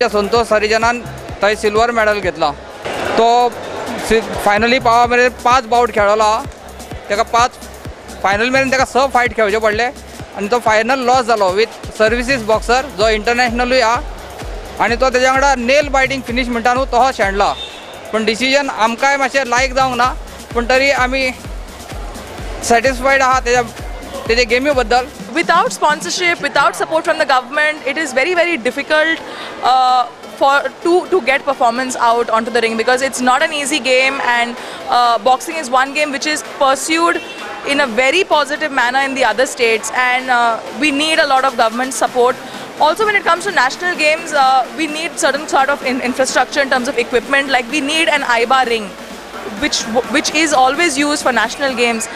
संतोष हरिजनान थंय silver medal घेतला. तो फायनली पावा मेरेन 5 बाउट खेळलो. ताका 5 फायनल मेरेन ताका 6 फायट खेळचे पडले आनी तो फायनल लॉस जालो विथ सर्विसीस बॉक्सर जो इंटरनॅशनलूय हा. आनी तो तेज्या वांगडा नेल बायटींग फिनिशमेंटानूच तो शेणला. पण डिसिजन आमकांय मातशें लायक जावंक ना, पण तरी आमी सॅटिस्फायड आहा तेजे गेमी बद्दल. Without sponsorship, without support from the government, it is very, very difficult to get performance out onto the ring, because it's not an easy game, and boxing is one game which is pursued in a very positive manner in the other states, and we need a lot of government support. Also, when it comes to national games, we need certain sort of infrastructure in terms of equipment. Like we need an IBA ring, which is always used for national games.